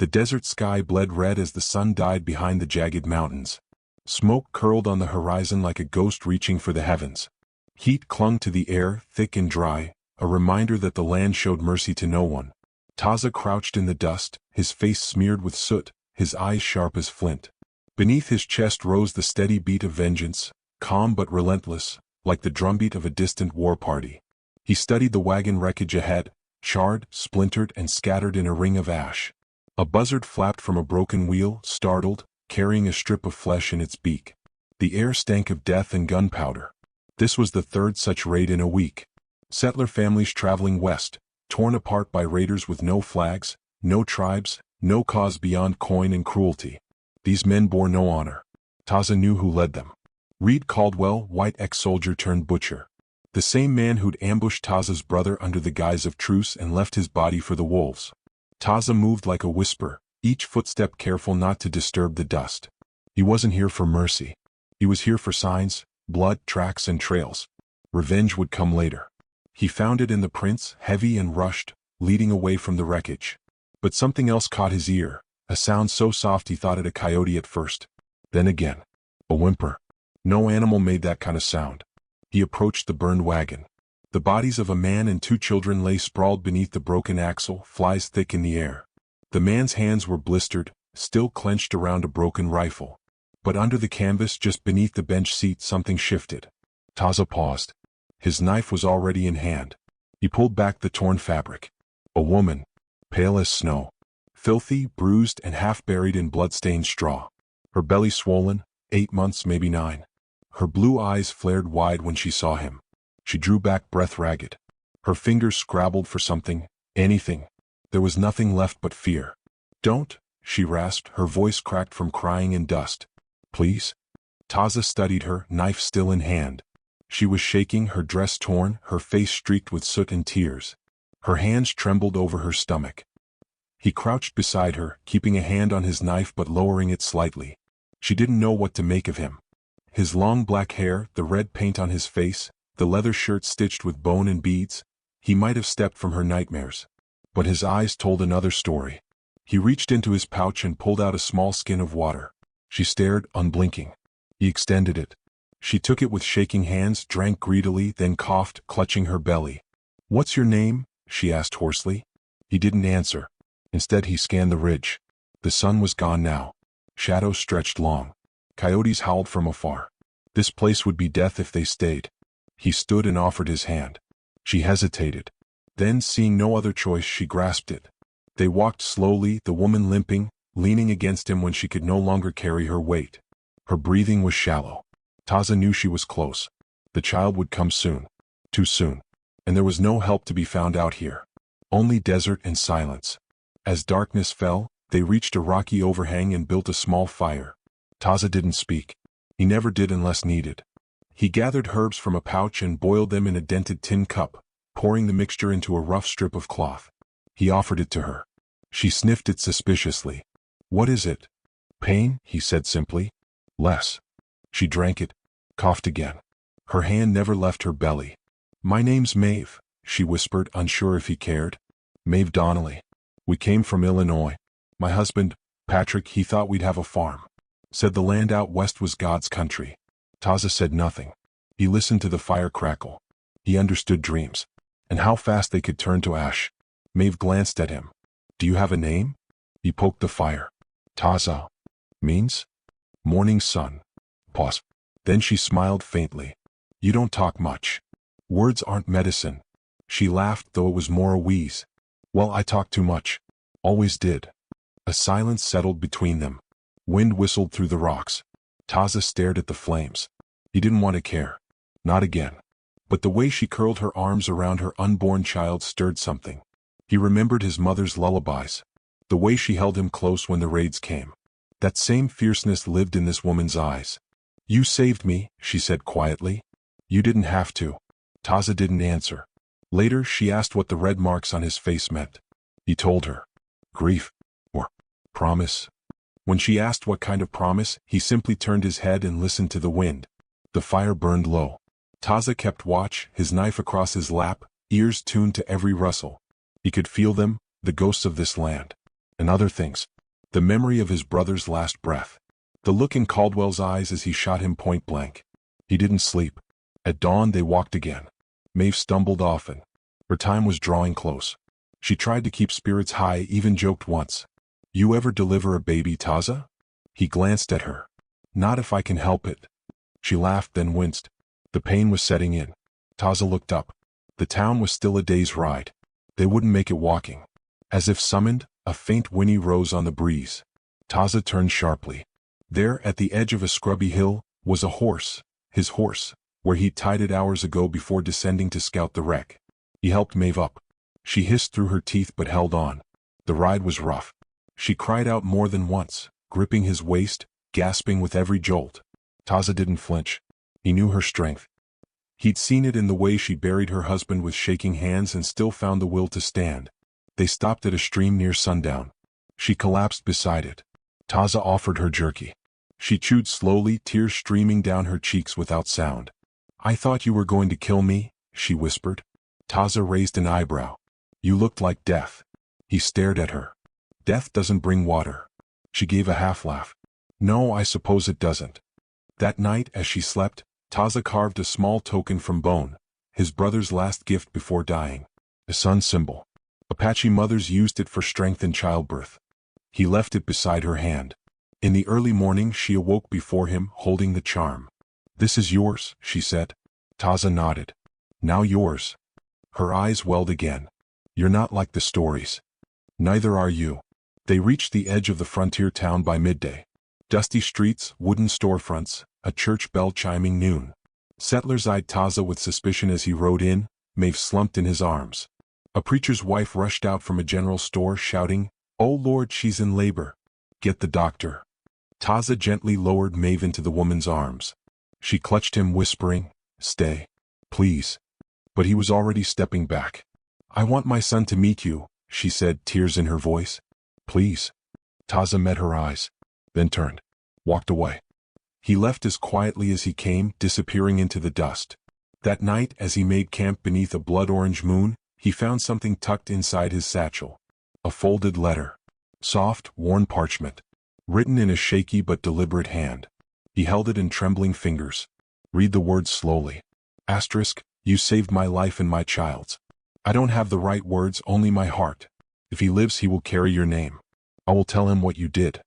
The desert sky bled red as the sun died behind the jagged mountains. Smoke curled on the horizon like a ghost reaching for the heavens. Heat clung to the air, thick and dry, a reminder that the land showed mercy to no one. Taza crouched in the dust, his face smeared with soot, his eyes sharp as flint. Beneath his chest rose the steady beat of vengeance, calm but relentless, like the drumbeat of a distant war party. He studied the wagon wreckage ahead, charred, splintered, and scattered in a ring of ash. A buzzard flapped from a broken wheel, startled, carrying a strip of flesh in its beak. The air stank of death and gunpowder. This was the third such raid in a week. Settler families traveling west, torn apart by raiders with no flags, no tribes, no cause beyond coin and cruelty. These men bore no honor. Taza knew who led them. Reed Caldwell, white ex-soldier turned butcher. The same man who'd ambushed Taza's brother under the guise of truce and left his body for the wolves. Taza moved like a whisper, each footstep careful not to disturb the dust. He wasn't here for mercy. He was here for signs, blood, tracks, and trails. Revenge would come later. He found it in the prints, heavy and rushed, leading away from the wreckage. But something else caught his ear, a sound so soft he thought it a coyote at first. Then again, a whimper. No animal made that kind of sound. He approached the burned wagon. The bodies of a man and two children lay sprawled beneath the broken axle, flies thick in the air. The man's hands were blistered, still clenched around a broken rifle. But under the canvas just beneath the bench seat something shifted. Taza paused. His knife was already in hand. He pulled back the torn fabric. A woman, pale as snow, filthy, bruised, and half buried in blood-stained straw. Her belly swollen, 8 months, maybe 9. Her blue eyes flared wide when she saw him. She drew back, breath ragged. Her fingers scrabbled for something, anything. There was nothing left but fear. "Don't," she rasped, her voice cracked from crying and dust. "Please?" Taza studied her, knife still in hand. She was shaking, her dress torn, her face streaked with soot and tears. Her hands trembled over her stomach. He crouched beside her, keeping a hand on his knife but lowering it slightly. She didn't know what to make of him. His long black hair, the red paint on his face, the leather shirt stitched with bone and beads. He might have stepped from her nightmares. But his eyes told another story. He reached into his pouch and pulled out a small skin of water. She stared, unblinking. He extended it. She took it with shaking hands, drank greedily, then coughed, clutching her belly. "What's your name?" she asked hoarsely. He didn't answer. Instead he scanned the ridge. The sun was gone now. Shadows stretched long. Coyotes howled from afar. This place would be death if they stayed. He stood and offered his hand. She hesitated. Then, seeing no other choice, she grasped it. They walked slowly, the woman limping, leaning against him when she could no longer carry her weight. Her breathing was shallow. Taza knew she was close. The child would come soon. Too soon. And there was no help to be found out here. Only desert and silence. As darkness fell, they reached a rocky overhang and built a small fire. Taza didn't speak. He never did unless needed. He gathered herbs from a pouch and boiled them in a dented tin cup, pouring the mixture into a rough strip of cloth. He offered it to her. She sniffed it suspiciously. "What is it?" "Pain," he said simply. "Less." She drank it, coughed again. Her hand never left her belly. "My name's Maeve," she whispered, unsure if he cared. "Maeve Donnelly. We came from Illinois. My husband, Patrick, he thought we'd have a farm. Said the land out west was God's country." Taza said nothing. He listened to the fire crackle. He understood dreams. And how fast they could turn to ash. Maeve glanced at him. "Do you have a name?" He poked the fire. "Taza. Means? Morning sun." Pause. Then she smiled faintly. "You don't talk much. Words aren't medicine." She laughed, though it was more a wheeze. "Well, I talk too much. Always did." A silence settled between them. Wind whistled through the rocks. Taza stared at the flames. He didn't want to care. Not again. But the way she curled her arms around her unborn child stirred something. He remembered his mother's lullabies. The way she held him close when the raids came. That same fierceness lived in this woman's eyes. "You saved me," she said quietly. "You didn't have to." Taza didn't answer. Later, she asked what the red marks on his face meant. He told her. Grief. Or promise. When she asked what kind of promise, he simply turned his head and listened to the wind. The fire burned low. Taza kept watch, his knife across his lap, ears tuned to every rustle. He could feel them, the ghosts of this land. and other things. The memory of his brother's last breath. The look in Caldwell's eyes as he shot him point blank. He didn't sleep. At dawn they walked again. Maeve stumbled often. Her time was drawing close. She tried to keep spirits high, even joked once. "You ever deliver a baby, Taza?" He glanced at her. "Not if I can help it." She laughed, then winced. The pain was setting in. Taza looked up. The town was still a day's ride. They wouldn't make it walking. As if summoned, a faint whinny rose on the breeze. Taza turned sharply. There, at the edge of a scrubby hill, was a horse. His horse, where he'd tied it hours ago before descending to scout the wreck. He helped Maeve up. She hissed through her teeth but held on. The ride was rough. She cried out more than once, gripping his waist, gasping with every jolt. Taza didn't flinch. He knew her strength. He'd seen it in the way she buried her husband with shaking hands and still found the will to stand. They stopped at a stream near sundown. She collapsed beside it. Taza offered her jerky. She chewed slowly, tears streaming down her cheeks without sound. "I thought you were going to kill me," she whispered. Taza raised an eyebrow. "You looked like death." He stared at her. "Death doesn't bring water." She gave a half laugh. "No, I suppose it doesn't." That night, as she slept, Taza carved a small token from bone, his brother's last gift before dying. A sun symbol. Apache mothers used it for strength in childbirth. He left it beside her hand. In the early morning she awoke before him, holding the charm. "This is yours," she said. Taza nodded. "Now yours." Her eyes welled again. "You're not like the stories." "Neither are you." They reached the edge of the frontier town by midday. Dusty streets, wooden storefronts, a church bell chiming noon. Settlers eyed Taza with suspicion as he rode in. Maeve slumped in his arms. A preacher's wife rushed out from a general store shouting, "Oh Lord, she's in labor. Get the doctor." Taza gently lowered Maeve into the woman's arms. She clutched him, whispering, "Stay. Please." But he was already stepping back. "I want my son to meet you," she said, tears in her voice. "Please." Taza met her eyes, then turned, walked away. He left as quietly as he came, disappearing into the dust. That night, as he made camp beneath a blood-orange moon, he found something tucked inside his satchel. A folded letter. Soft, worn parchment. Written in a shaky but deliberate hand. He held it in trembling fingers. "Read the words slowly. Asterisk, you saved my life and my child's. I don't have the right words, only my heart. If he lives, he will carry your name. I will tell him what you did.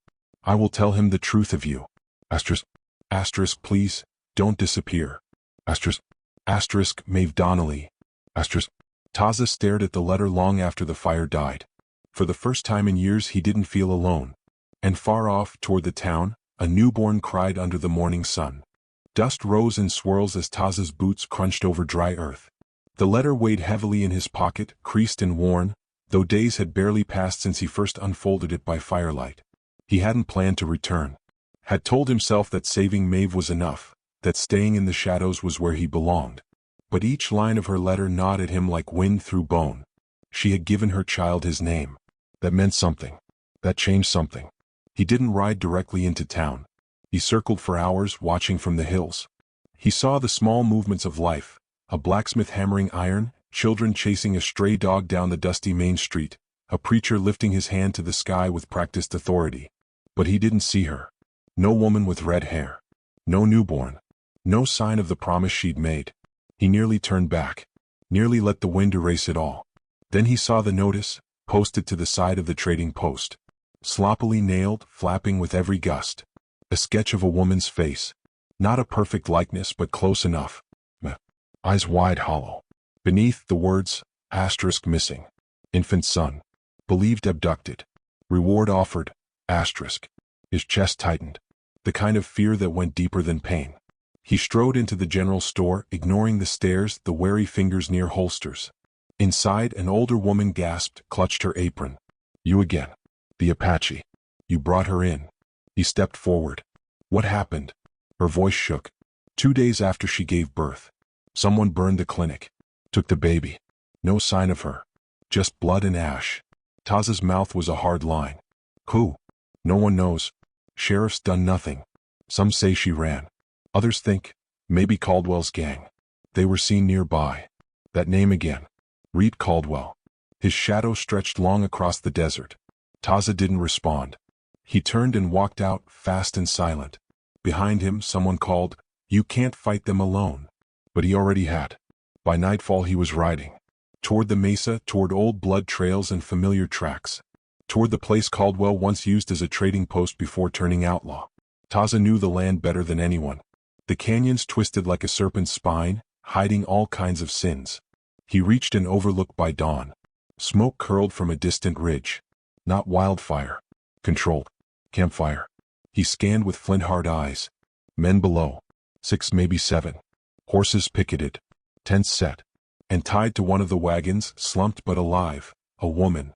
I will tell him the truth of you. Asterisk. Asterisk, please, don't disappear. Asterisk. Asterisk, Maeve Donnelly. Asterisk." Taza stared at the letter long after the fire died. For the first time in years he didn't feel alone. And far off, toward the town, a newborn cried under the morning sun. Dust rose in swirls as Taza's boots crunched over dry earth. The letter weighed heavily in his pocket, creased and worn, though days had barely passed since he first unfolded it by firelight. He hadn't planned to return. Had told himself that saving Maeve was enough, that staying in the shadows was where he belonged. But each line of her letter gnawed at him like wind through bone. She had given her child his name. That meant something. That changed something. He didn't ride directly into town. He circled for hours, watching from the hills. He saw the small movements of life, a blacksmith hammering iron, children chasing a stray dog down the dusty main street, a preacher lifting his hand to the sky with practiced authority. But he didn't see her. No woman with red hair. No newborn. No sign of the promise she'd made. He nearly turned back. Nearly let the wind erase it all. Then he saw the notice, posted to the side of the trading post. Sloppily nailed, flapping with every gust. A sketch of a woman's face. Not a perfect likeness, but close enough. Eyes wide hollow. Beneath, the words, asterisk missing. Infant son. Believed abducted. Reward offered, asterisk. His chest tightened. The kind of fear that went deeper than pain. He strode into the general store, ignoring the stares, the wary fingers near holsters. Inside, an older woman gasped, clutched her apron. "You again. The Apache. You brought her in." He stepped forward. "What happened?" Her voice shook. 2 days after she gave birth. Someone burned the clinic. Took the baby. No sign of her. Just blood and ash. Taza's mouth was a hard line. "Who?" "No one knows. Sheriff's done nothing. Some say she ran. Others think, maybe Caldwell's gang. They were seen nearby." That name again. Reed Caldwell. His shadow stretched long across the desert. Taza didn't respond. He turned and walked out, fast and silent. Behind him, someone called, "You can't fight them alone." But he already had. By nightfall he was riding. Toward the mesa, toward old blood trails and familiar tracks. Toward the place Caldwell once used as a trading post before turning outlaw. Taza knew the land better than anyone. The canyons twisted like a serpent's spine, hiding all kinds of sins. He reached an overlook by dawn. Smoke curled from a distant ridge. Not wildfire. Controlled. Campfire. He scanned with flint-hard eyes. Men below. 6, maybe 7. Horses picketed. Tents set. And tied to one of the wagons, slumped but alive, a woman.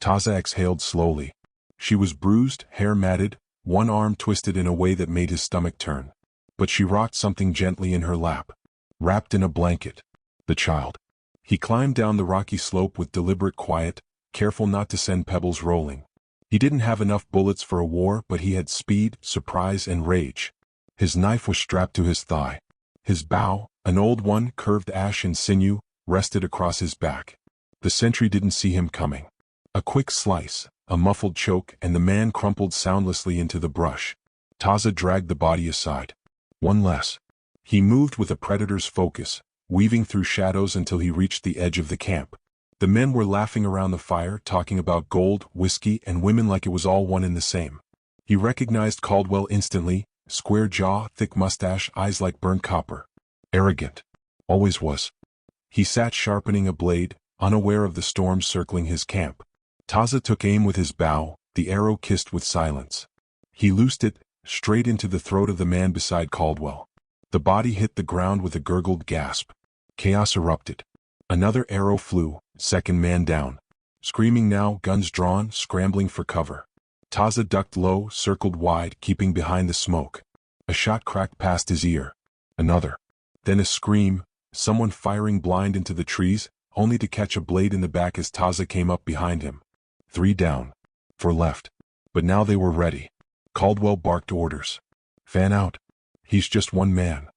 Taza exhaled slowly. She was bruised, hair matted, one arm twisted in a way that made his stomach turn. But she rocked something gently in her lap. Wrapped in a blanket. The child. He climbed down the rocky slope with deliberate quiet, careful not to send pebbles rolling. He didn't have enough bullets for a war, but he had speed, surprise, and rage. His knife was strapped to his thigh. His bow, an old one, curved ash and sinew, rested across his back. The sentry didn't see him coming. A quick slice, a muffled choke, and the man crumpled soundlessly into the brush. Taza dragged the body aside. One less. He moved with a predator's focus, weaving through shadows until he reached the edge of the camp. The men were laughing around the fire, talking about gold, whiskey, and women like it was all one and the same. He recognized Caldwell instantly, square jaw, thick mustache, eyes like burnt copper. Arrogant. Always was. He sat sharpening a blade, unaware of the storm circling his camp. Taza took aim with his bow, the arrow kissed with silence. He loosed it, straight into the throat of the man beside Caldwell. The body hit the ground with a gurgled gasp. Chaos erupted. Another arrow flew, second man down. Screaming now, guns drawn, scrambling for cover. Taza ducked low, circled wide, keeping behind the smoke. A shot cracked past his ear. Another. Then a scream, someone firing blind into the trees, only to catch a blade in the back as Taza came up behind him. 3 down. 4 left. But now they were ready. Caldwell barked orders. Fan out. He's just one man.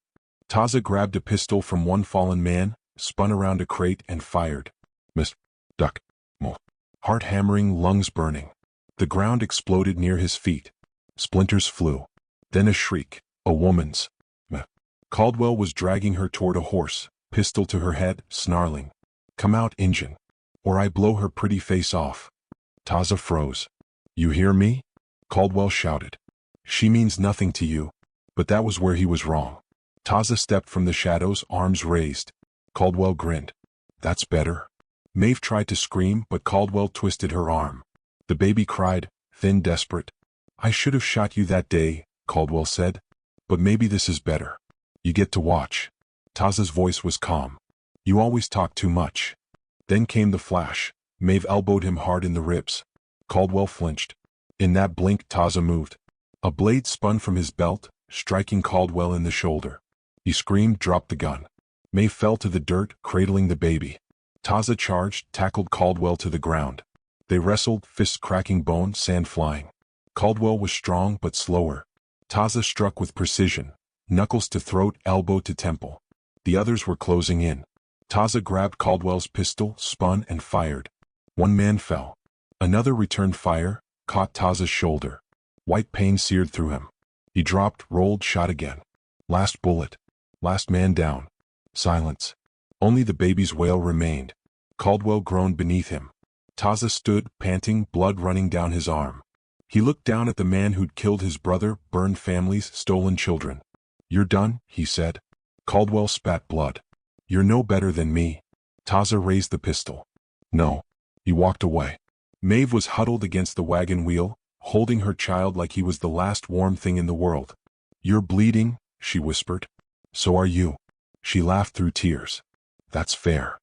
Taza grabbed a pistol from one fallen man, spun around a crate and fired. Missed. Duck. Mo. Heart hammering, lungs burning. The ground exploded near his feet. Splinters flew. Then a shriek. A woman's. Caldwell was dragging her toward a horse, pistol to her head, snarling. Come out, Injun. Or I blow her pretty face off. Taza froze. You hear me? Caldwell shouted. She means nothing to you. But that was where he was wrong. Taza stepped from the shadows, arms raised. Caldwell grinned. That's better. Maeve tried to scream, but Caldwell twisted her arm. The baby cried, thin, desperate. I should have shot you that day, Caldwell said. But maybe this is better. You get to watch. Taza's voice was calm. You always talk too much. Then came the flash. Maeve elbowed him hard in the ribs. Caldwell flinched. In that blink, Taza moved. A blade spun from his belt, striking Caldwell in the shoulder. He screamed, dropped the gun. Maeve fell to the dirt, cradling the baby. Taza charged, tackled Caldwell to the ground. They wrestled, fists cracking bone, sand flying. Caldwell was strong but slower. Taza struck with precision, knuckles to throat, elbow to temple. The others were closing in. Taza grabbed Caldwell's pistol, spun, and fired. One man fell. Another returned fire, caught Taza's shoulder. White pain seared through him. He dropped, rolled, shot again. Last bullet. Last man down. Silence. Only the baby's wail remained. Caldwell groaned beneath him. Taza stood, panting, blood running down his arm. He looked down at the man who'd killed his brother, burned families, stolen children. You're done, he said. Caldwell spat blood. You're no better than me. Taza raised the pistol. No. He walked away. Maeve was huddled against the wagon wheel, holding her child like he was the last warm thing in the world. You're bleeding, she whispered. So are you. She laughed through tears. That's fair.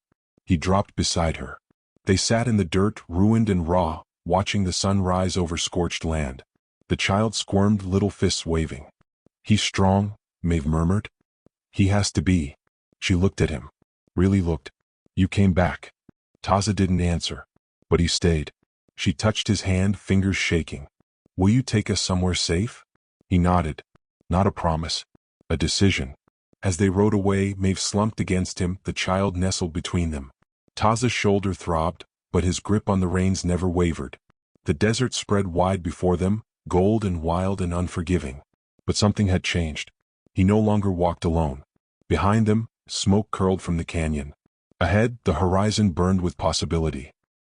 He dropped beside her. They sat in the dirt, ruined and raw, watching the sun rise over scorched land. The child squirmed, little fists waving. He's strong, Maeve murmured. He has to be. She looked at him. Really looked. You came back. Taza didn't answer. But he stayed. She touched his hand, fingers shaking. Will you take us somewhere safe? He nodded. Not a promise. A decision. As they rode away, Maeve slumped against him, the child nestled between them. Taza's shoulder throbbed, but his grip on the reins never wavered. The desert spread wide before them, gold and wild and unforgiving. But something had changed. He no longer walked alone. Behind them, smoke curled from the canyon. Ahead, the horizon burned with possibility.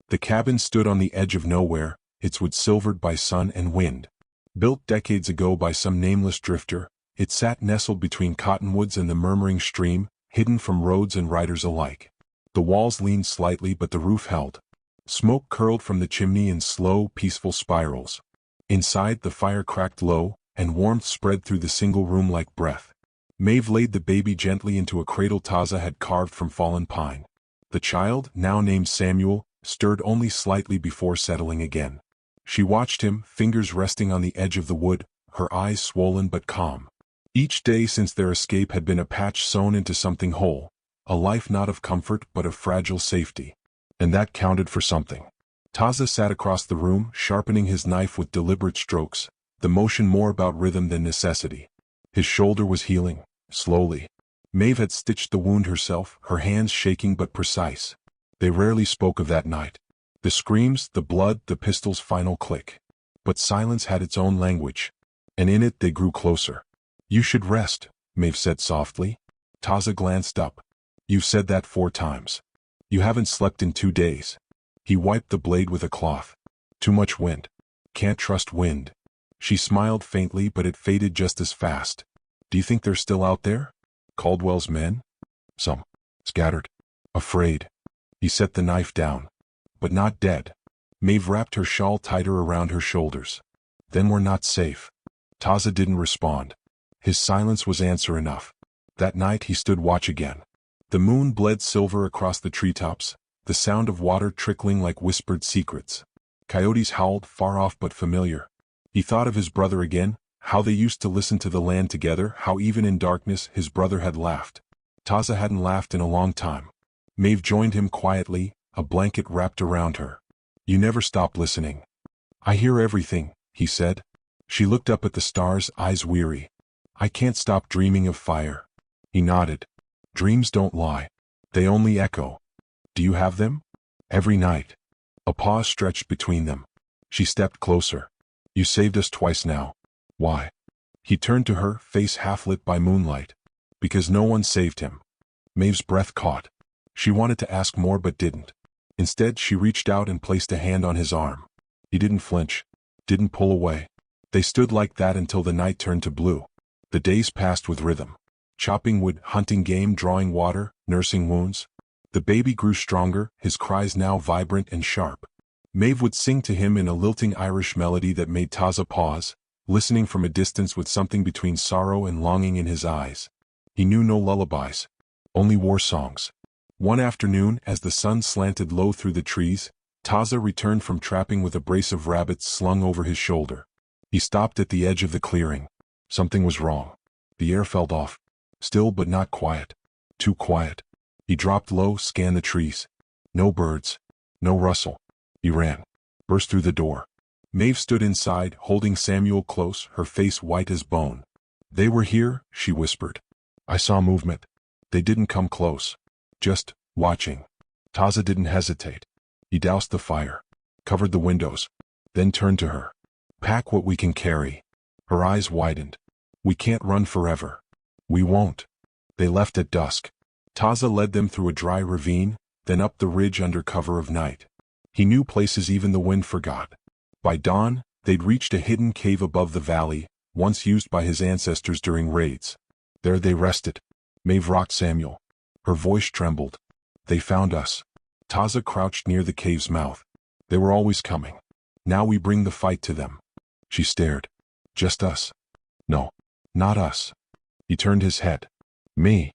The cabin stood on the edge of nowhere, its wood silvered by sun and wind. Built decades ago by some nameless drifter, it sat nestled between cottonwoods and the murmuring stream, hidden from roads and riders alike. The walls leaned slightly but the roof held. Smoke curled from the chimney in slow, peaceful spirals. Inside, the fire cracked low, and warmth spread through the single room like breath. Maeve laid the baby gently into a cradle Taza had carved from fallen pine. The child, now named Samuel, stirred only slightly before settling again. She watched him, fingers resting on the edge of the wood, her eyes swollen but calm. Each day since their escape had been a patch sewn into something whole, a life not of comfort but of fragile safety. And that counted for something. Taza sat across the room, sharpening his knife with deliberate strokes, the motion more about rhythm than necessity. His shoulder was healing, slowly. Maeve had stitched the wound herself, her hands shaking but precise. They rarely spoke of that night. The screams, the blood, the pistol's final click. But silence had its own language, and in it they grew closer. "You should rest," Maeve said softly. Taza glanced up. "You've said that 4 times. You haven't slept in 2 days." He wiped the blade with a cloth. "Too much wind. Can't trust wind." She smiled faintly but it faded just as fast. "Do you think they're still out there? Caldwell's men?" "Some. Scattered. Afraid." He set the knife down. "But not dead." Maeve wrapped her shawl tighter around her shoulders. "Then we're not safe." Taza didn't respond. His silence was answer enough. That night he stood watch again. The moon bled silver across the treetops, the sound of water trickling like whispered secrets. Coyotes howled, far off but familiar. He thought of his brother again, how they used to listen to the land together, how even in darkness his brother had laughed. Taza hadn't laughed in a long time. Maeve joined him quietly, a blanket wrapped around her. "You never stop listening." "I hear everything," he said. She looked up at the stars, eyes weary. "I can't stop dreaming of fire." He nodded. "Dreams don't lie. They only echo." "Do you have them?" "Every night." A pause stretched between them. She stepped closer. "You saved us twice now. Why?" He turned to her, face half lit by moonlight. "Because no one saved him." Maeve's breath caught. She wanted to ask more but didn't. Instead, she reached out and placed a hand on his arm. He didn't flinch. Didn't pull away. They stood like that until the night turned to blue. The days passed with rhythm. Chopping wood, hunting game, drawing water, nursing wounds. The baby grew stronger, his cries now vibrant and sharp. Maeve would sing to him in a lilting Irish melody that made Taza pause, listening from a distance with something between sorrow and longing in his eyes. He knew no lullabies. Only war songs. One afternoon, as the sun slanted low through the trees, Taza returned from trapping with a brace of rabbits slung over his shoulder. He stopped at the edge of the clearing. Something was wrong. The air felt off. Still but not quiet. Too quiet. He dropped low, scanned the trees. No birds. No rustle. He ran. Burst through the door. Maeve stood inside, holding Samuel close, her face white as bone. "They were here," she whispered. "I saw movement. They didn't come close. Just watching." Taza didn't hesitate. He doused the fire. Covered the windows. Then turned to her. "Pack what we can carry." Her eyes widened. "We can't run forever." "We won't." They left at dusk. Taza led them through a dry ravine, then up the ridge under cover of night. He knew places even the wind forgot. By dawn, they'd reached a hidden cave above the valley, once used by his ancestors during raids. There they rested. Maeve rocked Samuel. Her voice trembled. "They found us." Taza crouched near the cave's mouth. "They were always coming. Now we bring the fight to them." She stared. "Just us?" "No. Not us." He turned his head. "Me."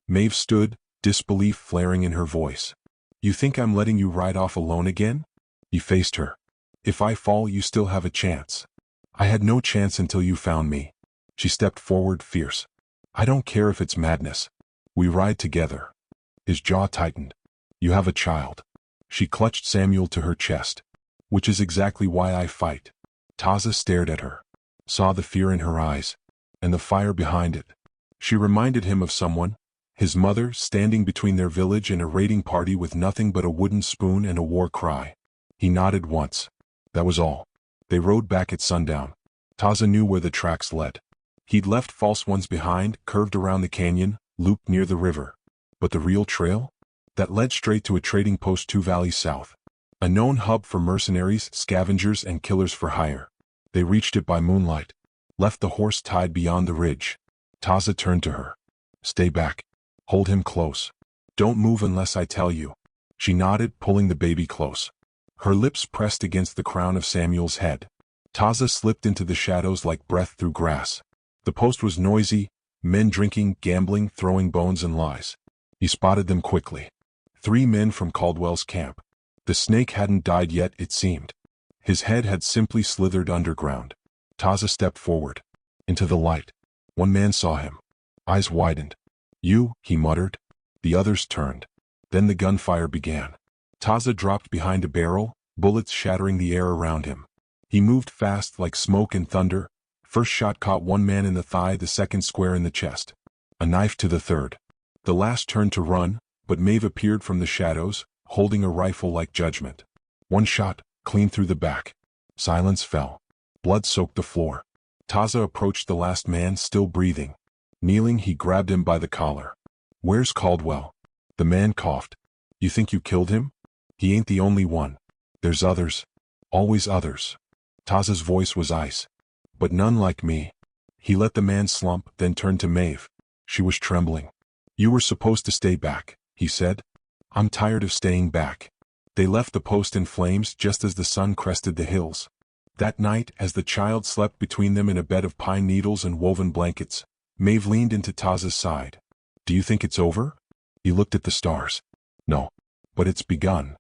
Maeve stood, disbelief flaring in her voice. "You think I'm letting you ride off alone again?" He faced her. "If I fall, you still have a chance." "I had no chance until you found me." She stepped forward, fierce. "I don't care if it's madness. We ride together." His jaw tightened. "You have a child." She clutched Samuel to her chest. "Which is exactly why I fight." Taza stared at her. Saw the fear in her eyes. And the fire behind it. She reminded him of someone. His mother, standing between their village and a raiding party with nothing but a wooden spoon and a war cry. He nodded once. That was all. They rode back at sundown. Taza knew where the tracks led. He'd left false ones behind, curved around the canyon, looped near the river. But the real trail? That led straight to a trading post 2 valleys south. A known hub for mercenaries, scavengers, and killers for hire. They reached it by moonlight. Left the horse tied beyond the ridge. Taza turned to her. Stay back. Hold him close. Don't move unless I tell you. She nodded, pulling the baby close. Her lips pressed against the crown of Samuel's head. Taza slipped into the shadows like breath through grass. The post was noisy, men drinking, gambling, throwing bones and lies. He spotted them quickly. 3 men from Caldwell's camp. The snake hadn't died yet, it seemed. His head had simply slithered underground. Taza stepped forward. Into the light. One man saw him. Eyes widened. You, he muttered. The others turned. Then the gunfire began. Taza dropped behind a barrel, bullets shattering the air around him. He moved fast like smoke and thunder. First shot caught one man in the thigh, the second square in the chest. A knife to the third. The last turned to run, but Maeve appeared from the shadows, holding a rifle like judgment. One shot, clean through the back. Silence fell. Blood soaked the floor. Taza approached the last man, still breathing. Kneeling, he grabbed him by the collar. Where's Caldwell? The man coughed. You think you killed him? He ain't the only one. There's others. Always others. Taza's voice was ice. But none like me. He let the man slump, then turned to Maeve. She was trembling. You were supposed to stay back, he said. I'm tired of staying back. They left the post in flames just as the sun crested the hills. That night, as the child slept between them in a bed of pine needles and woven blankets, Maeve leaned into Taza's side. Do you think it's over? He looked at the stars. No. But it's begun.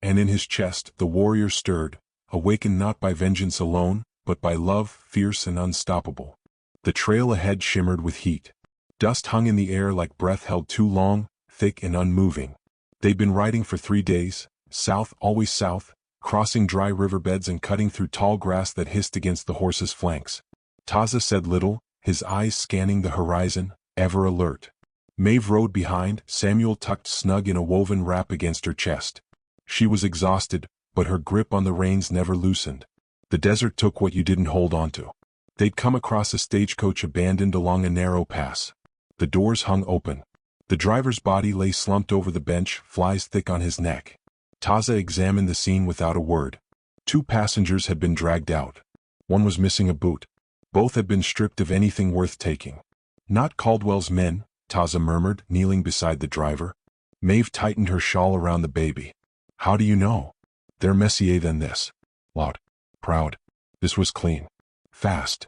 And in his chest, the warrior stirred, awakened not by vengeance alone, but by love, fierce and unstoppable. The trail ahead shimmered with heat. Dust hung in the air like breath held too long, thick and unmoving. They'd been riding for 3 days, south, always south, crossing dry riverbeds and cutting through tall grass that hissed against the horse's flanks. Taza said little, his eyes scanning the horizon, ever alert. Maeve rode behind, Samuel tucked snug in a woven wrap against her chest. She was exhausted, but her grip on the reins never loosened. The desert took what you didn't hold onto. They'd come across a stagecoach abandoned along a narrow pass. The doors hung open. The driver's body lay slumped over the bench, flies thick on his neck. Taza examined the scene without a word. 2 passengers had been dragged out. One was missing a boot. Both had been stripped of anything worth taking. Not Caldwell's men, Taza murmured, kneeling beside the driver. Maeve tightened her shawl around the baby. How do you know? They're messier than this. Loud. Proud. This was clean. Fast.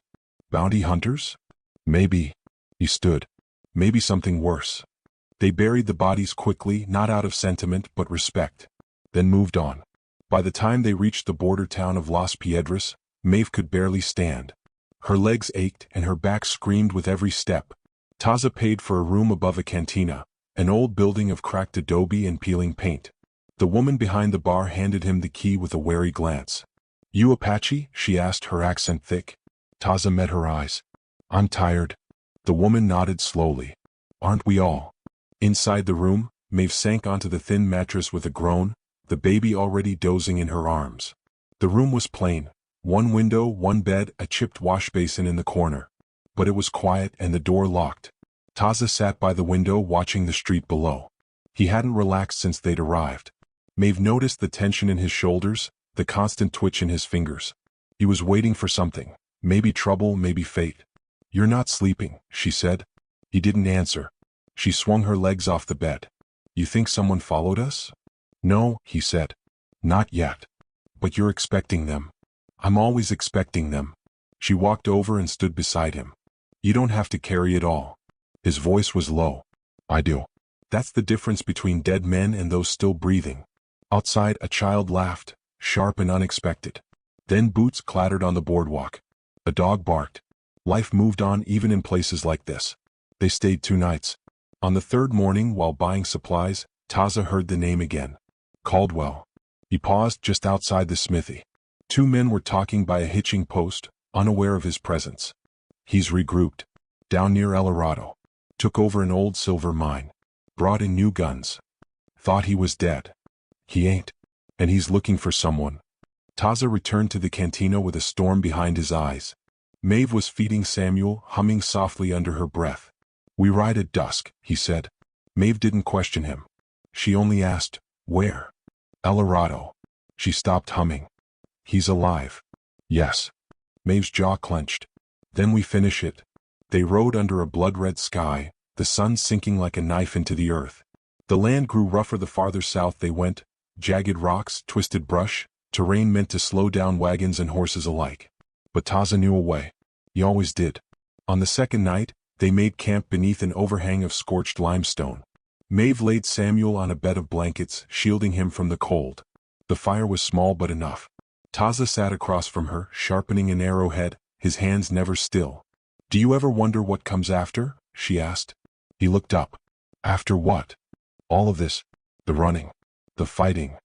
Bounty hunters? Maybe. He stood. Maybe something worse. They buried the bodies quickly, not out of sentiment but respect. Then moved on. By the time they reached the border town of Las Piedras, Maeve could barely stand. Her legs ached and her back screamed with every step. Taza paid for a room above a cantina, an old building of cracked adobe and peeling paint. The woman behind the bar handed him the key with a wary glance. You Apache? She asked, her accent thick. Taza met her eyes. I'm tired. The woman nodded slowly. Aren't we all? Inside the room, Maeve sank onto the thin mattress with a groan, the baby already dozing in her arms. The room was plain. 1 window, 1 bed, a chipped wash basin in the corner. But it was quiet and the door locked. Taza sat by the window watching the street below. He hadn't relaxed since they'd arrived. Maeve noticed the tension in his shoulders, the constant twitch in his fingers. He was waiting for something. Maybe trouble, maybe fate. You're not sleeping, she said. He didn't answer. She swung her legs off the bed. You think someone followed us? No, he said. Not yet. But you're expecting them. I'm always expecting them. She walked over and stood beside him. You don't have to carry it all. His voice was low. I do. That's the difference between dead men and those still breathing. Outside, a child laughed, sharp and unexpected. Then boots clattered on the boardwalk. A dog barked. Life moved on even in places like this. They stayed 2 nights. On the 3rd morning, while buying supplies, Taza heard the name again. Caldwell. He paused just outside the smithy. 2 men were talking by a hitching post, unaware of his presence. He's regrouped. Down near El Dorado. Took over an old silver mine. Brought in new guns. Thought he was dead. He ain't. And he's looking for someone. Taza returned to the cantina with a storm behind his eyes. Maeve was feeding Samuel, humming softly under her breath. "We ride at dusk," he said. Maeve didn't question him. She only asked, "Where?" "El Dorado." She stopped humming. "He's alive." "Yes." Maeve's jaw clenched. "Then we finish it." They rode under a blood-red sky, the sun sinking like a knife into the earth. The land grew rougher the farther south they went, jagged rocks, twisted brush, terrain meant to slow down wagons and horses alike. But Taza knew a way. He always did. On the second night, they made camp beneath an overhang of scorched limestone. Maeve laid Samuel on a bed of blankets, shielding him from the cold. The fire was small but enough. Taza sat across from her, sharpening an arrowhead, his hands never still. "Do you ever wonder what comes after?" she asked. He looked up. "After what?" "All of this. The running. The fighting."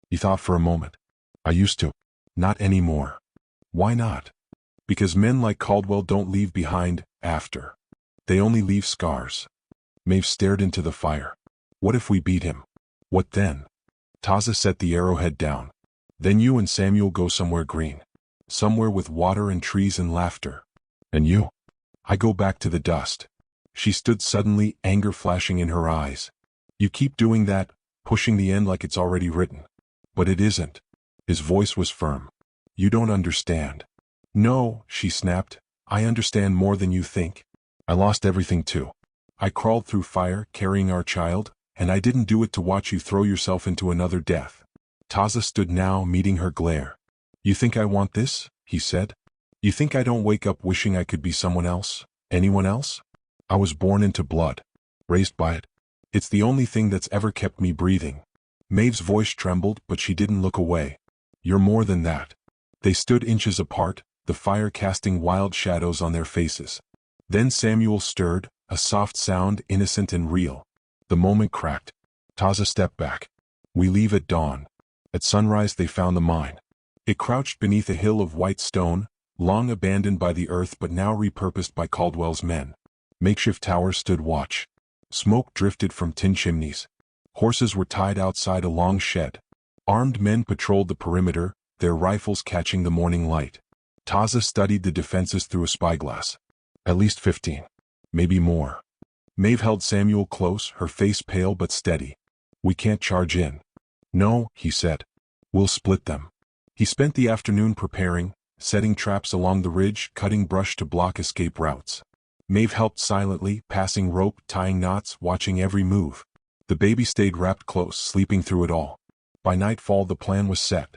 He thought for a moment. "I used to. Not anymore." "Why not?" "Because men like Caldwell don't leave behind, after. They only leave scars." Maeve stared into the fire. "What if we beat him? What then?" Taza set the arrowhead down. "Then you and Samuel go somewhere green. Somewhere with water and trees and laughter." "And you?" "I go back to the dust." She stood suddenly, anger flashing in her eyes. "You keep doing that, pushing the end like it's already written. But it isn't." His voice was firm. "You don't understand." "No," she snapped. "I understand more than you think. I lost everything too. I crawled through fire, carrying our child, and I didn't do it to watch you throw yourself into another death." Taza stood now, meeting her glare. "You think I want this?" he said. "You think I don't wake up wishing I could be someone else? Anyone else? I was born into blood. Raised by it. It's the only thing that's ever kept me breathing." Maeve's voice trembled, but she didn't look away. "You're more than that." They stood inches apart, the fire casting wild shadows on their faces. Then Samuel stirred, a soft sound, innocent and real. The moment cracked. Taza stepped back. "We leave at dawn." At sunrise they found the mine. It crouched beneath a hill of white stone, long abandoned by the earth but now repurposed by Caldwell's men. Makeshift towers stood watch. Smoke drifted from tin chimneys. Horses were tied outside a long shed. Armed men patrolled the perimeter, their rifles catching the morning light. Taza studied the defenses through a spyglass. At least 15. Maybe more. Maeve held Samuel close, her face pale but steady. "We can't charge in." "No," he said. "We'll split them." He spent the afternoon preparing, setting traps along the ridge, cutting brush to block escape routes. Maeve helped silently, passing rope, tying knots, watching every move. The baby stayed wrapped close, sleeping through it all. By nightfall the plan was set.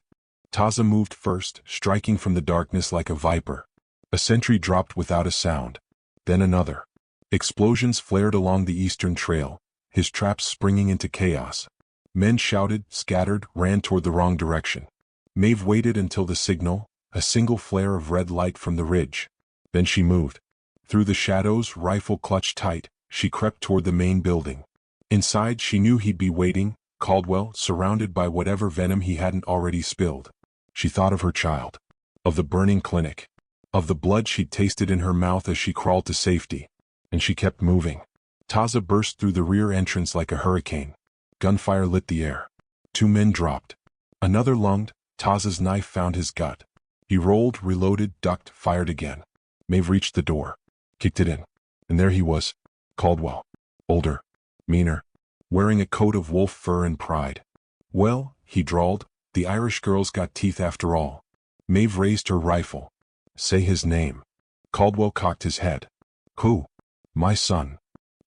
Taza moved first, striking from the darkness like a viper. A sentry dropped without a sound. Then another. Explosions flared along the eastern trail, his traps springing into chaos. Men shouted, scattered, ran toward the wrong direction. Maeve waited until the signal, a single flare of red light from the ridge. Then she moved. Through the shadows, rifle clutched tight, she crept toward the main building. Inside she knew he'd be waiting, Caldwell, surrounded by whatever venom he hadn't already spilled. She thought of her child. Of the burning clinic. Of the blood she'd tasted in her mouth as she crawled to safety. And she kept moving. Taza burst through the rear entrance like a hurricane. Gunfire lit the air. 2 men dropped. Another lunged. Taza's knife found his gut. He rolled, reloaded, ducked, fired again. Maeve reached the door. Kicked it in. And there he was. Caldwell. Older. Meaner. Wearing a coat of wolf fur and pride. "Well," he drawled, "the Irish girl's got teeth after all." Maeve raised her rifle. "Say his name." Caldwell cocked his head. "Who?" "My son."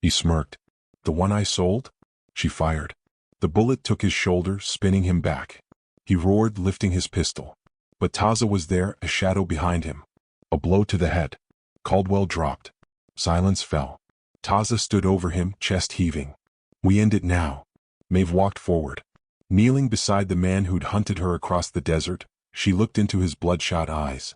He smirked. "The one I sold?" She fired. The bullet took his shoulder, spinning him back. He roared, lifting his pistol. But Taza was there, a shadow behind him. A blow to the head. Caldwell dropped. Silence fell. Taza stood over him, chest heaving. "We end it now." Maeve walked forward. Kneeling beside the man who'd hunted her across the desert, she looked into his bloodshot eyes.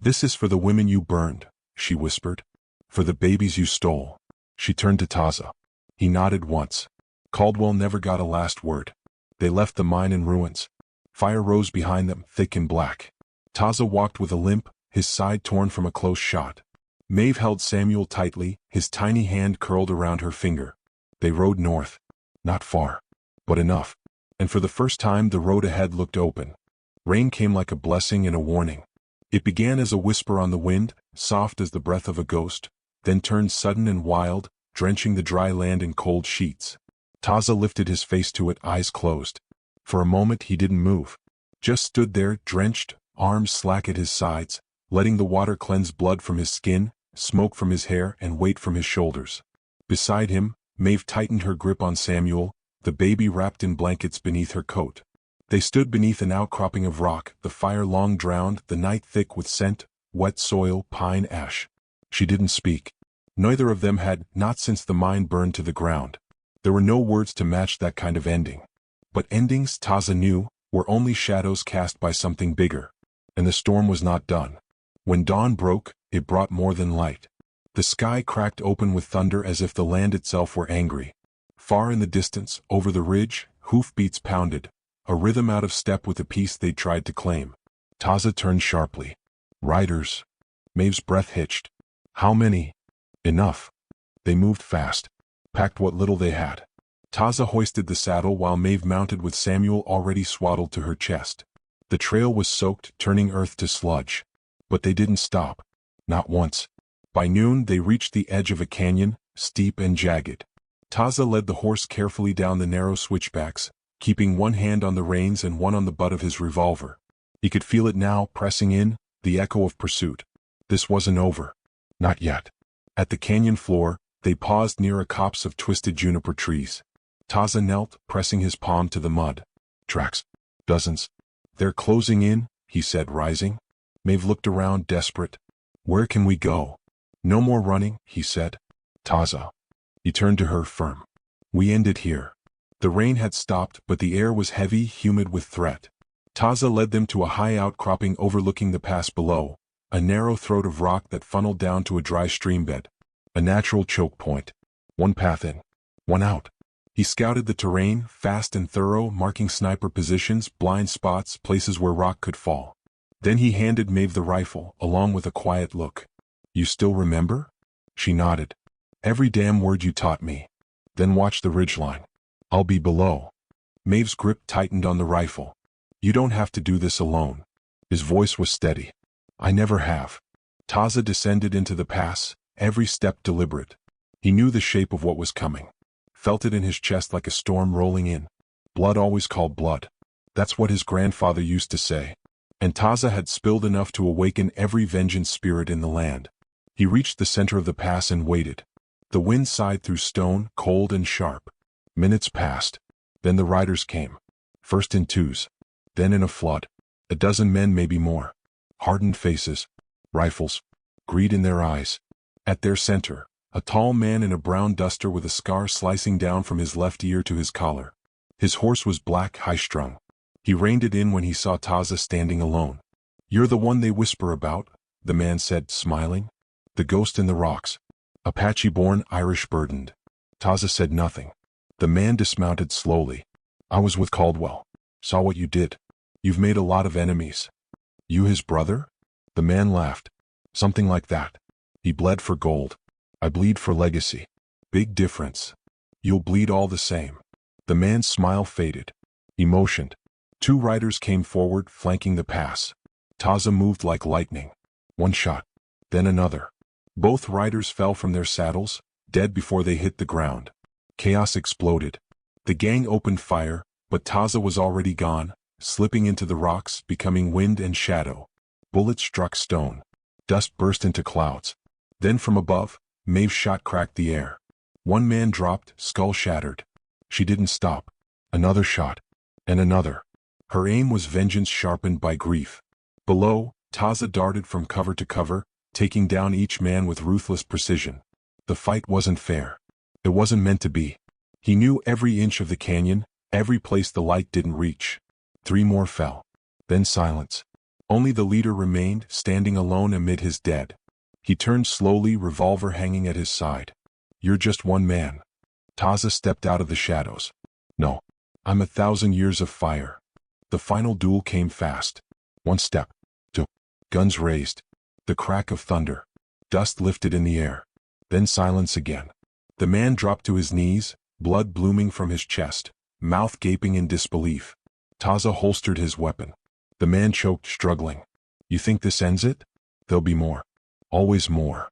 "This is for the women you burned," she whispered. "For the babies you stole." She turned to Taza. He nodded once. Caldwell never got a last word. They left the mine in ruins. Fire rose behind them, thick and black. Taza walked with a limp, his side torn from a close shot. Maeve held Samuel tightly, his tiny hand curled around her finger. They rode north. Not far. But enough. And for the first time the road ahead looked open. Rain came like a blessing and a warning. It began as a whisper on the wind, soft as the breath of a ghost, then turned sudden and wild, drenching the dry land in cold sheets. Taza lifted his face to it, eyes closed. For a moment he didn't move. Just stood there, drenched, arms slack at his sides, letting the water cleanse blood from his skin, smoke from his hair, and weight from his shoulders. Beside him, Maeve tightened her grip on Samuel, the baby wrapped in blankets beneath her coat. They stood beneath an outcropping of rock, the fire long drowned, the night thick with scent, wet soil, pine ash. She didn't speak. Neither of them had, not since the mine burned to the ground. There were no words to match that kind of ending. But endings, Taza knew, were only shadows cast by something bigger. And the storm was not done. When dawn broke, it brought more than light. The sky cracked open with thunder as if the land itself were angry. Far in the distance, over the ridge, hoofbeats pounded, a rhythm out of step with the peace they'd tried to claim. Taza turned sharply. Riders. Maeve's breath hitched. How many? Enough. They moved fast. Packed what little they had. Taza hoisted the saddle while Maeve mounted with Samuel already swaddled to her chest. The trail was soaked, turning earth to sludge. But they didn't stop. Not once. By noon they reached the edge of a canyon, steep and jagged. Taza led the horse carefully down the narrow switchbacks, keeping one hand on the reins and one on the butt of his revolver. He could feel it now, pressing in, the echo of pursuit. This wasn't over. Not yet. At the canyon floor, they paused near a copse of twisted juniper trees. Taza knelt, pressing his palm to the mud. Tracks. Dozens. They're closing in, he said, rising. Maeve looked around, desperate. Where can we go? No more running, he said. Taza. He turned to her, firm. We ended here. The rain had stopped, but the air was heavy, humid with threat. Taza led them to a high outcropping overlooking the pass below, a narrow throat of rock that funneled down to a dry streambed. A natural choke point. One path in. One out. He scouted the terrain, fast and thorough, marking sniper positions, blind spots, places where rock could fall. Then he handed Maeve the rifle, along with a quiet look. You still remember? She nodded. Every damn word you taught me. Then watch the ridgeline. I'll be below. Maeve's grip tightened on the rifle. You don't have to do this alone. His voice was steady. I never have. Taza descended into the pass, every step deliberate. He knew the shape of what was coming. Felt it in his chest like a storm rolling in. Blood always called blood. That's what his grandfather used to say. And Taza had spilled enough to awaken every vengeance spirit in the land. He reached the center of the pass and waited. The wind sighed through stone, cold and sharp. Minutes passed. Then the riders came. First in twos. Then in a flood. A dozen men, maybe more. Hardened faces. Rifles. Greed in their eyes. At their center, a tall man in a brown duster with a scar slicing down from his left ear to his collar. His horse was black, high-strung. He reined it in when he saw Taza standing alone. You're the one they whisper about, the man said, smiling. The ghost in the rocks. Apache-born, Irish-burdened. Taza said nothing. The man dismounted slowly. I was with Caldwell. Saw what you did. You've made a lot of enemies. You his brother? The man laughed. Something like that. He bled for gold. I bleed for legacy. Big difference. You'll bleed all the same. The man's smile faded. He motioned. Two riders came forward, flanking the pass. Taza moved like lightning. One shot. Then another. Both riders fell from their saddles, dead before they hit the ground. Chaos exploded. The gang opened fire, but Taza was already gone, slipping into the rocks, becoming wind and shadow. Bullets struck stone. Dust burst into clouds. Then from above, Maeve's shot cracked the air. One man dropped, skull shattered. She didn't stop. Another shot. And another. Her aim was vengeance sharpened by grief. Below, Taza darted from cover to cover, taking down each man with ruthless precision. The fight wasn't fair. It wasn't meant to be. He knew every inch of the canyon, every place the light didn't reach. 3 more fell. Then silence. Only the leader remained, standing alone amid his dead. He turned slowly, revolver hanging at his side. You're just one man. Taza stepped out of the shadows. No. I'm 1,000 years of fire. The final duel came fast. 1 step. 2. Guns raised. The crack of thunder. Dust lifted in the air. Then silence again. The man dropped to his knees, blood blooming from his chest, mouth gaping in disbelief. Taza holstered his weapon. The man choked, struggling. You think this ends it? There'll be more. Always more.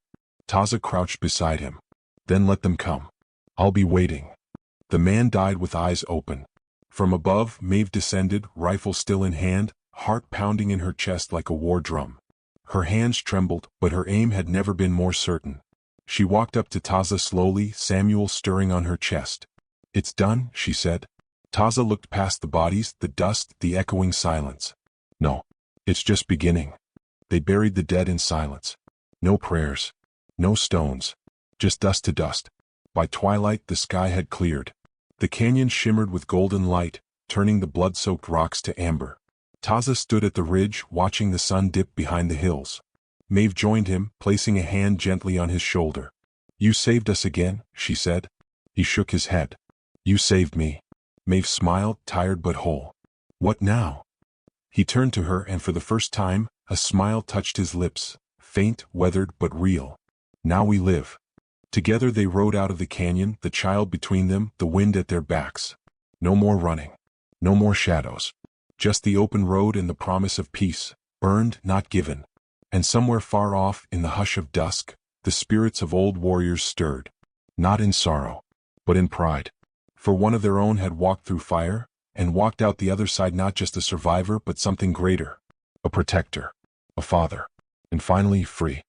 Taza crouched beside him. Then let them come. I'll be waiting. The man died with eyes open. From above, Maeve descended, rifle still in hand, heart pounding in her chest like a war drum. Her hands trembled, but her aim had never been more certain. She walked up to Taza slowly, Samuel stirring on her chest. It's done, she said. Taza looked past the bodies, the dust, the echoing silence. No. It's just beginning. They buried the dead in silence. No prayers. No stones. Just dust to dust. By twilight the sky had cleared. The canyon shimmered with golden light, turning the blood-soaked rocks to amber. Taza stood at the ridge, watching the sun dip behind the hills. Maeve joined him, placing a hand gently on his shoulder. You saved us again, she said. He shook his head. You saved me. Maeve smiled, tired but whole. What now? He turned to her and for the first time, a smile touched his lips, faint, weathered but real. Now we live. Together they rode out of the canyon, the child between them, the wind at their backs. No more running. No more shadows. Just the open road and the promise of peace, earned, not given. And somewhere far off, in the hush of dusk, the spirits of old warriors stirred. Not in sorrow, but in pride. For one of their own had walked through fire, and walked out the other side not just a survivor but something greater. A protector. A father. And finally free.